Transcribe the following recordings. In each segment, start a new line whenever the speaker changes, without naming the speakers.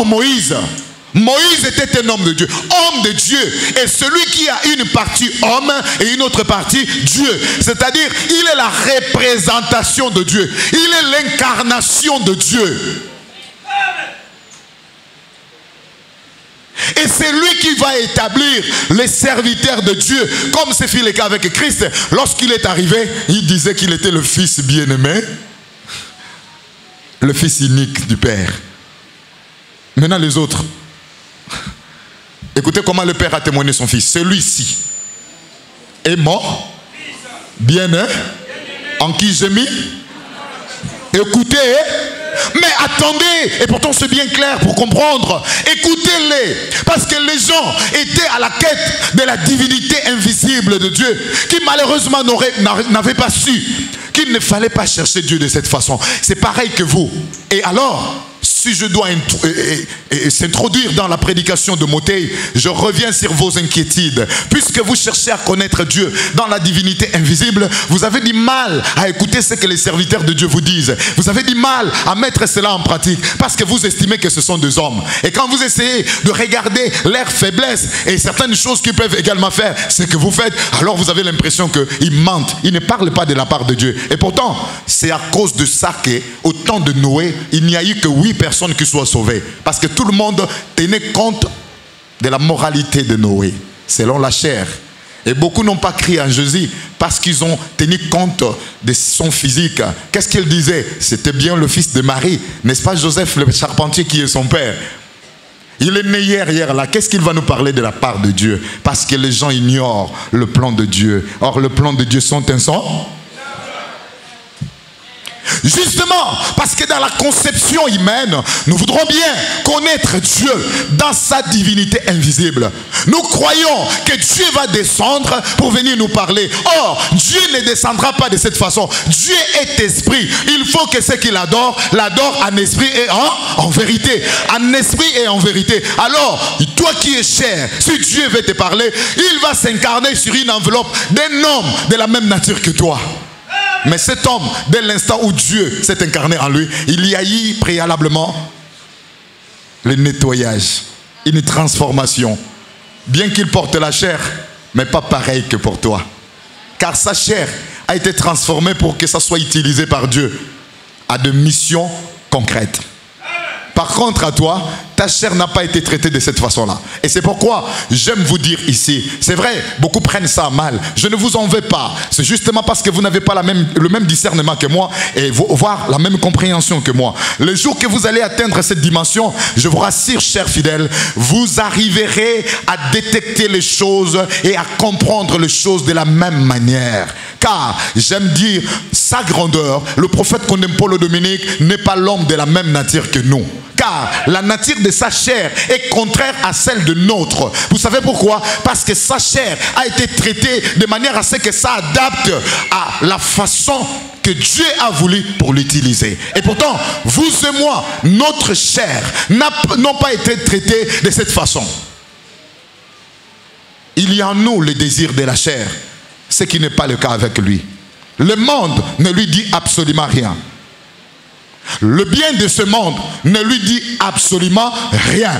Moïse. Moïse était un homme de Dieu, homme de Dieu. Et celui qui a une partie homme et une autre partie Dieu. C'est-à-dire, il est la représentation de Dieu. Il est l'incarnation de Dieu. Et c'est lui qui va établir les serviteurs de Dieu. Comme ce fut le cas avec Christ. Lorsqu'il est arrivé, il disait qu'il était le fils bien-aimé. Le fils unique du Père. Maintenant les autres. Écoutez comment le Père a témoigné son fils. Celui-ci est mort, bien-aimé, en qui j'ai mis. Écoutez, mais attendez, et pourtant c'est bien clair pour comprendre. Écoutez-les, parce que les gens étaient à la quête de la divinité invisible de Dieu, qui malheureusement n'avaient pas su qu'il ne fallait pas chercher Dieu de cette façon. C'est pareil que vous. Et alors, si je dois s'introduire dans la prédication de Mottei, je reviens sur vos inquiétudes. Puisque vous cherchez à connaître Dieu dans la divinité invisible, vous avez du mal à écouter ce que les serviteurs de Dieu vous disent. Vous avez du mal à mettre cela en pratique parce que vous estimez que ce sont des hommes. Et quand vous essayez de regarder leurs faiblesses et certaines choses qu'ils peuvent également faire, ce que vous faites, alors vous avez l'impression qu'ils mentent. Ils ne parlent pas de la part de Dieu. Et pourtant, c'est à cause de ça qu'au temps de Noé, il n'y a eu que 8 personnes qui soient sauvées. Parce que tout le monde tenait compte de la moralité de Noé, selon la chair. Et beaucoup n'ont pas crié en Jésus parce qu'ils ont tenu compte de son physique. Qu'est-ce qu'il disait? C'était bien le fils de Marie. N'est-ce pas Joseph le charpentier qui est son père? Il est né hier là. Qu'est-ce qu'il va nous parler de la part de Dieu? Parce que les gens ignorent le plan de Dieu. Or le plan de Dieu sont un son. Justement, parce que dans la conception humaine, nous voudrons bien connaître Dieu dans sa divinité invisible. Nous croyons que Dieu va descendre pour venir nous parler. Or, Dieu ne descendra pas de cette façon. Dieu est esprit. Il faut que ceux qui l'adorent, l'adorent en esprit et en vérité. En esprit et en vérité. Alors, toi qui es cher, si Dieu veut te parler, il va s'incarner sur une enveloppe d'un homme de la même nature que toi. Mais cet homme, dès l'instant où Dieu s'est incarné en lui, il y a eu préalablement le nettoyage, une transformation. Bien qu'il porte la chair, mais pas pareil que pour toi. Car sa chair a été transformée pour que ça soit utilisé par Dieu à des missions concrètes. Par contre, à toi, ta chair n'a pas été traitée de cette façon-là. Et c'est pourquoi j'aime vous dire ici, c'est vrai, beaucoup prennent ça mal. Je ne vous en veux pas. C'est justement parce que vous n'avez pas le même discernement que moi et voire la même compréhension que moi. Le jour que vous allez atteindre cette dimension, je vous rassure, chers fidèles, vous arriverez à détecter les choses et à comprendre les choses de la même manière. Car, j'aime dire, sa grandeur, le prophète qu'on aime Paul Dominique, n'est pas l'homme de la même nature que nous. Car la nature de sa chair est contraire à celle de notre. Vous savez pourquoi? Parce que sa chair a été traitée de manière à ce que ça adapte à la façon que Dieu a voulu pour l'utiliser. Et pourtant, vous et moi, notre chair n'ont pas été traitées de cette façon. Il y a en nous le désir de la chair, ce qui n'est pas le cas avec lui. Le monde ne lui dit absolument rien. Le bien de ce monde ne lui dit absolument rien.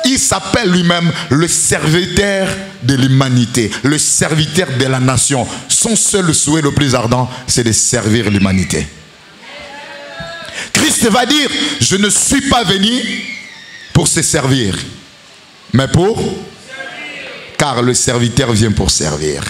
Il s'appelle lui-même le serviteur de l'humanité, le serviteur de la nation. Son seul souhait le plus ardent, c'est de servir l'humanité. Christ va dire, je ne suis pas venu pour se servir, mais pour... Car le serviteur vient pour servir.